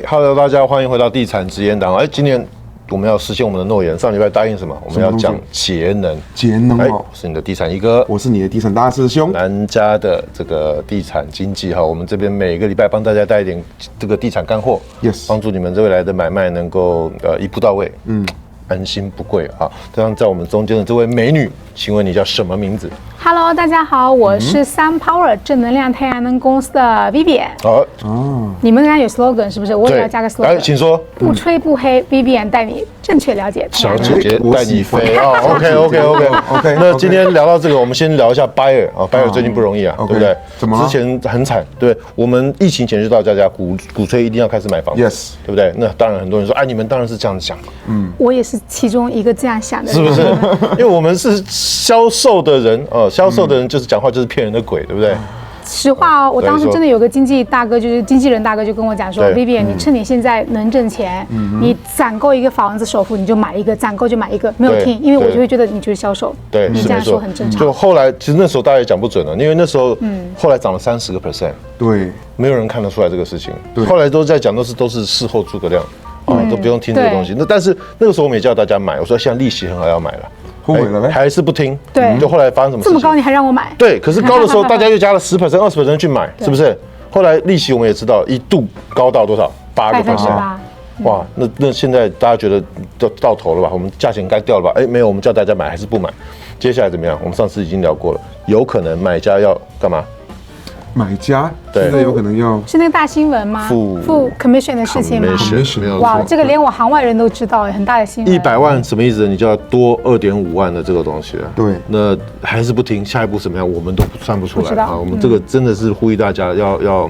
Hello， 大家欢迎回到地产直言档。今年我们要实现我们的诺言。上礼拜答应什么？我们要讲节能。节能哦，我是你的地产一哥，我是你的地产大师兄。南家的这个地产经济哈，我们这边每个礼拜帮大家带一点这个地产干货 ，yes， 帮助你们未来的买卖能够一步到位，安心不贵啊。这样在我们中间的这位美女，请问你叫什么名字？ Hello， 大家好，我是SunPower 正能量太阳能公司的 Vivian。你们刚才有 slogan 是不是？我也要加个 slogan。请说。不吹不黑 ，Vivian 带你正确了解太阳能。小姐姐带你飞哦。OK。那今天聊到这个，我们先聊一下 Buyer 啊，Buyer 最近不容易啊，对不对？怎么？之前很惨，对，我们疫情前就到家鼓吹一定要开始买房子 ，yes， 对不对？那当然很多人说，你们当然是这样想，我也是其中一个这样想的人，是不是？因为我们是销售的人，销售的人就是讲话就是骗人的鬼，对不对？实话哦，我当时真的有个经纪大哥，就是经纪人大哥，就跟我讲说 ，Vivian， 你趁你现在能挣钱，你攒够一个房子首付，你就买一个，攒够就买一个。没有听，因为我就会觉得你就是销售，对，你这样说很正常。就后来，其实那时候大家也讲不准了，因为那时候后来涨了30%，对，没有人看得出来这个事情。后来都在讲，都是事后诸葛亮，都不用听这个东西。但是那个时候我们也叫大家买，我说现在利息很好要买了。后悔了呗，还是不听。对，就后来发生什么事情？这么高你还让我买？对，可是高的时候大家又加了10%、20%去买，是不是？后来利息我们也知道，一度高到多少？8%。哇，那现在大家觉得到头了吧？我们价钱该掉了吧？没有，我们叫大家买还是不买？接下来怎么样？我们上次已经聊过了，有可能买家要干嘛？买家现在有可能要是那个大新闻吗？付 commission 的事情吗？哇，这个连我行外人都知道，很大的新闻。100万什么意思？你就要多2.5万的这个东西了。对，那还是不听，下一步什么样我们都算不出来啊。我们这个真的是呼吁大家要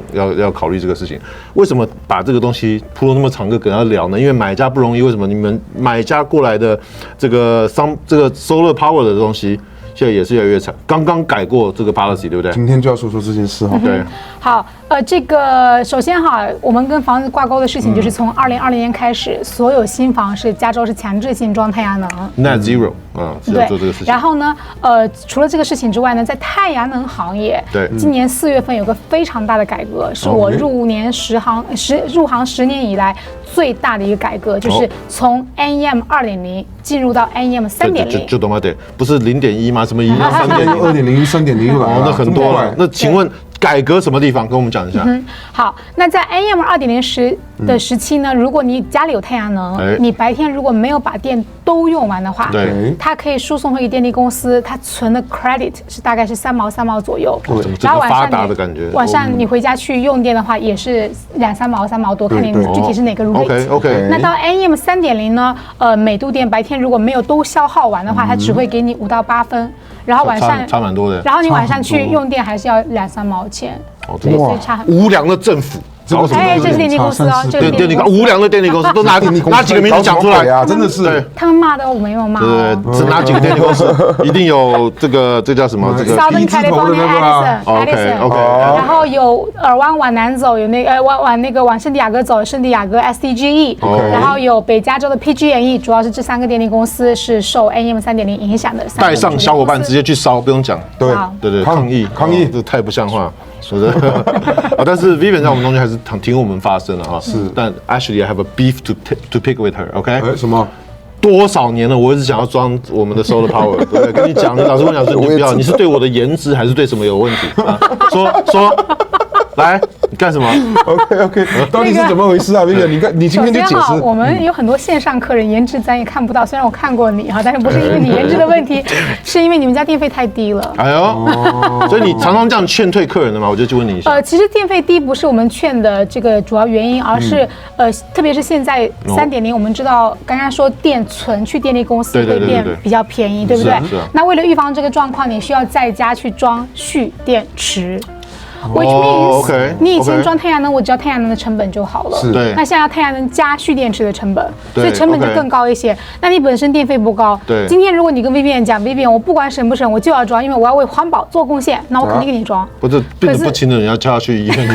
考虑这个事情。为什么把这个东西铺了那么长个梗要聊呢？因为买家不容易。为什么你们买家过来的这个solar power 的东西？现在也是越来越惨，刚刚改过这个 policy， 对不对？今天就要说这件事哈。对，好，这个首先哈，我们跟房子挂钩的事情就是从2020年开始，所有新房是加州是强制性装太阳能 ，Net Zero， 是要做这个事情。然后呢，除了这个事情之外呢，在太阳能行业，对，今年4月份有个非常大的改革，是我入行10年以来最大的一个改革，就是从 NEM 2.0进入到 NEM 3.0。就懂吗？对，不是0.1吗？什么1、2.0、3.0哦，那很多了。那请问改革什么地方？跟我们讲一下。好，那在 NEM 2.0的时期呢，如果你家里有太阳能，你白天如果没有把电都用完的话，它可以输送回给电力公司，它存的 credit 是大概是3毛3毛左右。然后晚上你回家去用电的话，也是2、3毛3毛多，看你具体是哪个 rate。OK。那到 NEM 3.0呢，每度电白天如果没有都消耗完的话，它只会给你5到8分。然后晚上差蛮多的，然后你晚上去用电还是要2、3毛钱，所以差很多。无良的政府，这是电力公司哦，这个电力无良的电力公司都拿几个名字讲出来啊，真的是。他们骂的我没有骂。对，是哪几个电力公司？一定有这叫什么？这个 Southern California Edison，然后有尔湾往南走，有那个往圣地亚哥走，圣地亚哥 SDGE， 然后有北加州的 PG&E， 主要是这3个电力公司是受 NEM 3.0影响的。带上小伙伴直接去烧，不用讲。对，抗议，这太不像话。是的，但是 Vivian 在我们中间还是挺我们发声的哈。是，但 actually I have a beef to pick with her，OK？ 什么？多少年了，我一直想要装我们的 solar power， 对不对？跟你讲，你老师跟我讲说你不要，你是对我的颜值还是对什么有问题啊？说。来，你干什么 ？OK， 到底是怎么回事啊 ？Vivian， 你今天就解释。我们有很多线上客人，颜值咱也看不到。虽然我看过你哈，但是不是因为你颜值的问题，是因为你们家电费太低了。哎呦，所以你常常这样劝退客人的嘛？我就问你一下。其实电费低不是我们劝的这个主要原因，而是特别是现在3.0，我们知道刚刚说电存去电力公司会变比较便宜，对不对？那为了预防这个状况，你需要在家去装蓄电池。Which means， 你以前装太阳能，我只要太阳能的成本就好了。对。那现在要太阳能加蓄电池的成本，所以成本就更高一些。那你本身电费不高。对。今天如果你跟 Vivian 讲 ，Vivian， 我不管省不省，我就要装，因为我要为环保做贡献，那我肯定给你装。不是病得不轻的人要叫他去医院，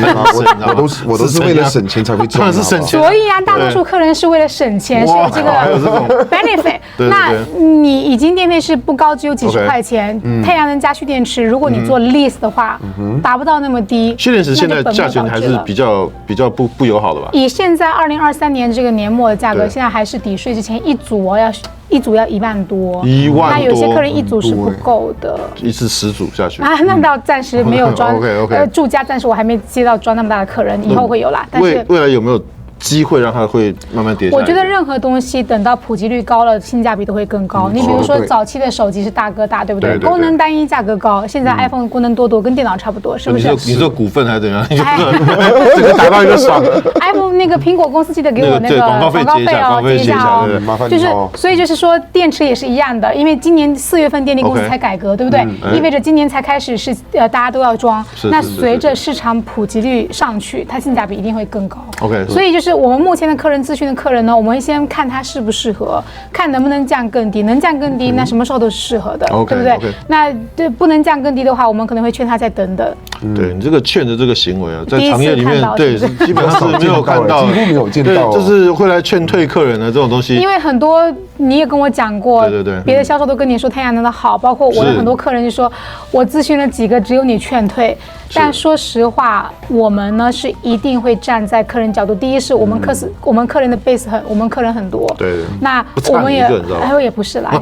我都是为了省钱才会装。当然是省钱。所以啊，大多数客人是为了省钱，是有这个 benefit。那你已经电费是不高，只有几十块钱，太阳能加蓄电池，如果你做 lease 的话，达不到那么么低，蓄电池现在价钱还是比较不友好的吧？以现在2023年这个年末的价格，现在还是抵税之前一组要1万多，1万多，那有些客人一组是不够的，一次10组下去啊，那倒暂时没有装，OK，住家暂时我还没接到装那么大的客人，以后会有啦，但是未来有没有机会让它会慢慢跌下来？我觉得任何东西等到普及率高了，性价比都会更高。你比如说早期的手机是大哥大，对不对？功能单一，价格高。现在 iPhone 功能多，跟电脑差不多，是不是？你说股份还是怎样？这个打到一个爽。iPhone 那个苹果公司记得给我那个广告费哦，接一下哦。麻烦就是，所以就是说电池也是一样的，因为今年4月份电力公司才改革，对不对？意味着今年才开始是大家都要装。那随着市场普及率上去，它性价比一定会更高。OK， 所以就是我们目前的客人咨询的客人呢，我们会先看他适不适合，看能不能降更低，能降更低，那什么时候都是适合的，对不对？那对不能降更低的话，我们可能会劝他再等等。对你这个劝的这个行为啊，在行业里面，对，基本上是没有看到，几乎没有见到，就是会来劝退客人的这种东西。因为很多你也跟我讲过，对，别的销售都跟你说太阳能的好，包括我的很多客人就说，我咨询了几个，只有你劝退。但说实话，我们呢是一定会站在客人角度。第一是我们客人的 base 我们客人很多，对，那我们也不是啦，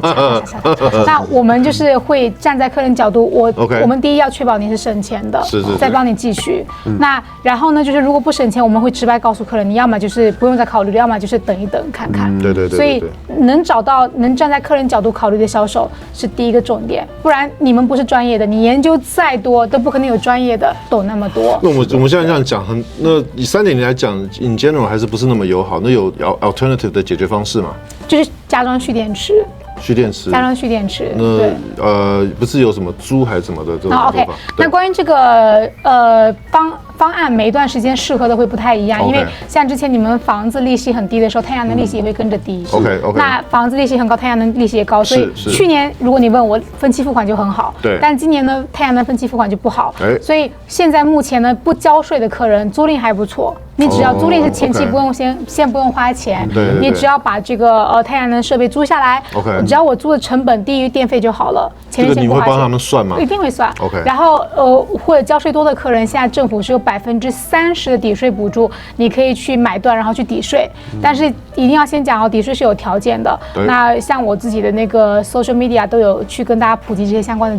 那我们就是会站在客人角度，我们第一要确保你是省钱的，再帮你继续。那然后呢，就是如果不省钱，我们会直白告诉客人，你要么就是不用再考虑，要么就是等一等看看。对。所以能找到能站在客人角度考虑的销售是第一个重点，不然你们不是专业的，你研究再多都不可能有专业的懂那么多。那我们现在这样讲，那以3.0来讲 ，in general 还是不是那么友好？那有 alternative 的解决方式吗？就是加装蓄电池。加装蓄电池，对，不是有什么租还是什么的这种做法。OK， 那关于这个方案，每一段时间适合的会不太一样，因为像之前你们房子利息很低的时候，太阳能利息也会跟着低。OK， 那房子利息很高，太阳能利息也高，所以去年如果你问我分期付款就很好，对，但今年呢，太阳能分期付款就不好，所以现在目前呢，不交税的客人租赁还不错。你只要租赁是前期不用先不用花钱，你只要把这个太阳能设备租下来，只要我租的成本低于电费就好了。这个你会帮他们算吗？一定会算。OK。然后或者交税多的客人，现在政府是有30%的抵税补助，你可以去买断然后去抵税，但是一定要先讲哦，抵税是有条件的。那像我自己的那个 social media 都有去跟大家普及这些相关的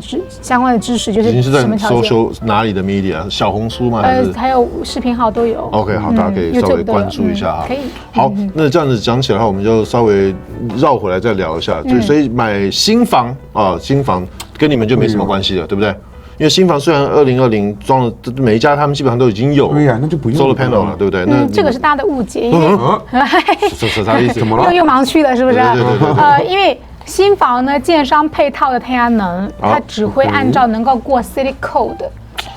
知识，就是什么条件。social 哪里的 media？ 小红书吗？还有视频号都有。OK， 好，大家可以稍微关注一下哈。可以。好，那这样子讲起来的话，我们就稍微绕回来再聊一下。所以买新房啊，新房跟你们就没什么关系了，对不对？因为新房虽然2020装了，每一家他们基本上都已经有，对呀，那就不用 solar panel 了，对不对？那这个是大家的误解，是啥意思？怎么了？又盲区了，是不是？对。因为新房呢，建商配套的太阳能，它只会按照能够过 City Code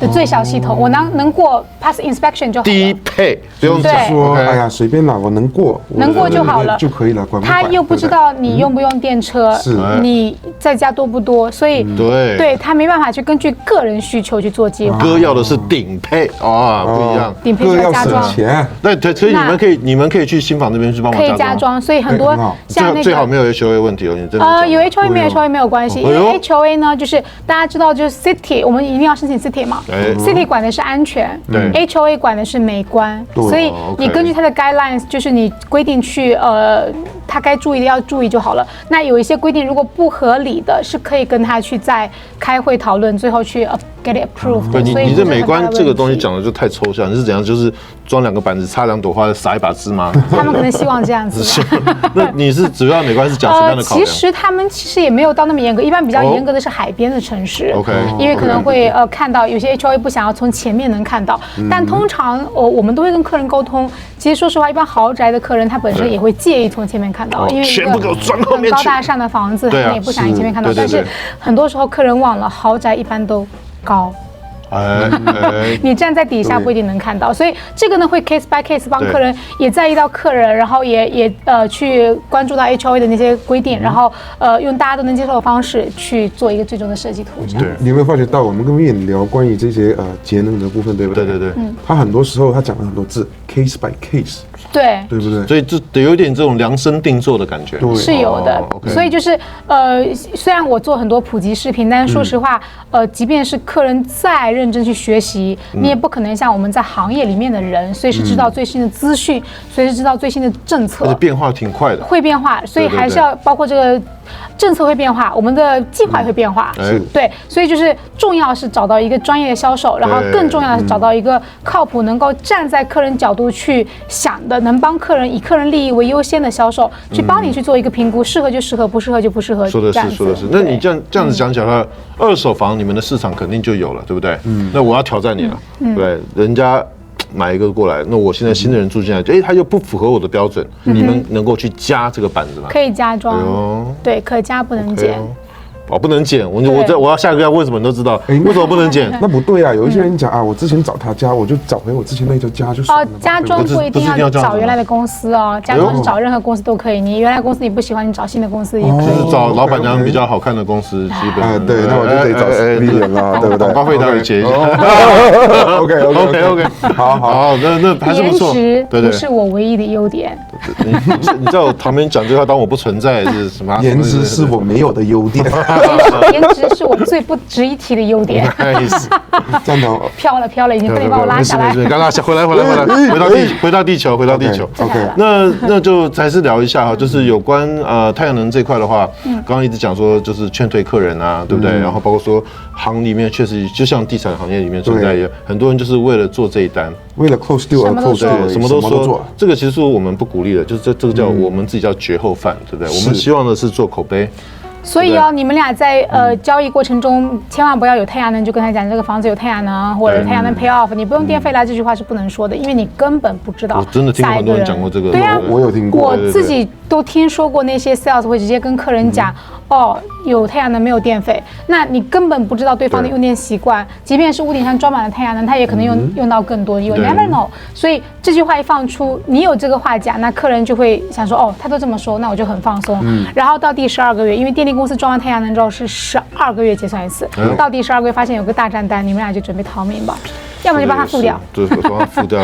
的最小系统，我能过 pass inspection 就好了。低配不用说，哎呀，随便啦，我能过就好了，就可以了。他又不知道你用不用电车，你在家多不多，所以对他没办法去根据个人需求去做计划。哥要的是顶配啊，不一样。顶配就要加装。对，所以你们可以去新房那边去帮忙加装。可以加装，所以很多像那个最好没有 HOA 问题哦，你真的。有 HOA 没有 HOA 没有关系，因为 HOA 呢，就是大家知道就是 City， 我们一定要申请 City 嘛。City 管的是安全，对 ，HOA 管的是美观，所以你根据它的 guidelines， 就是你规定去他该注意的要注意就好了。那有一些规定如果不合理的，是可以跟他去再开会讨论，最后去get it approved。对，你这美观这个东西讲的就太抽象，你是怎样？就是装2个板子，插2朵花，撒一把芝麻？他们可能希望这样子。那你是主要美观是讲什么样的考量？其实他们其实也没有到那么严格，一般比较严格的是海边的城市。OK， 因为可能会看到有些 HOA 不想要从前面能看到，但通常我们都会跟客人沟通。其实说实话，一般豪宅的客人他本身也会介意从前面看到，因为全部给我钻后面去。高大上的房子，他们也不想前面看到。但是很多时候客人忘了，豪宅一般都高。你站在底下不一定能看到，所以这个呢会 case by case 帮客人也在意到客人，然后也去关注到 HOA 的那些规定，然后用大家都能接受的方式去做一个最终的设计图。对，你有没有发觉到我们跟Vivian聊关于这些节能的部分，对不对？对。他很多时候他讲了很多字 case by case。对，对不对？所以这得有点这种量身定做的感觉。对是有的。所以就是虽然我做很多普及视频，但是说实话，即便是客人再认真去学习，你也不可能像我们在行业里面的人，随时知道最新的资讯，随时知道最新的政策，而且变化挺快的，会变化，所以还是要包括这个政策会变化，我们的计划也会变化。对，所以就是重要是找到一个专业的销售，然后更重要的是找到一个靠谱、能够站在客人角度去想的，能帮客人以客人利益为优先的销售，去帮你去做一个评估，适合就适合，不适合就不适合。说的是，说的是。那你这样子讲起来的话，二手房你们的市场肯定就有了，对不对？那我要挑战你了，对，人家买一个过来，那我现在新的人住进来，他又不符合我的标准，你们能够去加这个板子吗？可以加装，对，可加不能减。哦，不能减，我要下个月问什么你都知道，为什么不能减？那不对啊，有一些人讲啊，我之前找他加，我就找回我之前那家加就算了。加装不一定要找原来的公司哦，加装是找任何公司都可以。你原来公司你不喜欢，你找新的公司也可以。就是找老板娘比较好看的公司，基本上对，那我就得找丽人了，对不对？广告费待会结一下。OK，好，那还是不错。颜值不是我唯一的优点。你在我旁边讲这话，当我不存在是什么？颜值是我没有的优点。颜值是我最不值一提的优点。赞同。飘了，已经被你把我拉下来。刚拉下，回来，回到地球。OK， 那就还是聊一下哈，就是有关太阳能这块的话，刚刚一直讲说就是劝退客人啊，对不对？然后包括说行里面确实就像地产行业里面存在也很多人就是为了做这一单，为了 close deal 而 close deal， 什么都说。这个其实我们不鼓励的，就是这个叫我们自己叫绝后饭，对不对？我们希望的是做口碑。所以你们俩在交易过程中，千万不要有太阳能就跟他讲这个房子有太阳能，或者太阳能 pay off， 你不用电费来，这句话是不能说的，因为你根本不知道。我真的听过很多人讲过这个。对啊，我有听过。我自己都听说过那些 sales 会直接跟客人讲，有太阳能没有电费，那你根本不知道对方的用电习惯，即便是屋顶上装满了太阳能，他也可能用到更多，you never know。所以这句话一放出，你有这个话讲，那客人就会想说，他都这么说，那我就很放松。然后到第12个月，因为电力公司装完太阳能之后是12个月结算一次，到第12个月发现有个大战单，你们俩就准备逃命吧，要么就帮他付掉。对，帮他付掉。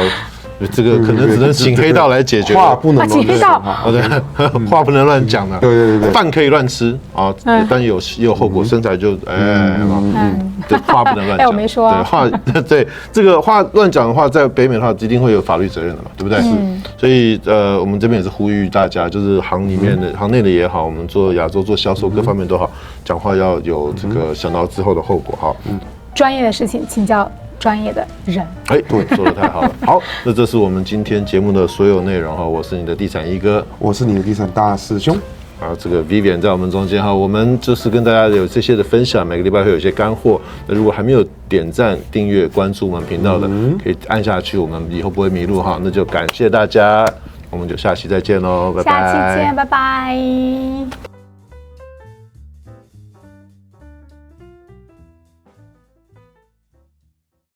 这个可能只能请黑道来解决，话不能请黑道，对，话不能乱讲的，对，饭可以乱吃啊，但也有后果，身材就对，话不能乱讲。我没说，对这个话乱讲的话，在北美的话一定会有法律责任的嘛，对不对？所以我们这边也是呼吁大家，就是行里面的、行内的也好，我们做亚洲做销售各方面都好，讲话要有这个想到之后的后果哈。专业的事情请教专业的人。对，说得太好了。好，那这是我们今天节目的所有内容哈。我是你的地产一哥，我是你的地产大师兄。这个 Vivian 在我们中间哈，我们就是跟大家有这些的分享，每个礼拜会有一些干货。那如果还没有点赞、订阅、关注我们频道的，可以按下去，我们以后不会迷路哈。那就感谢大家，我们就下期再见喽，拜拜。下期见，拜拜。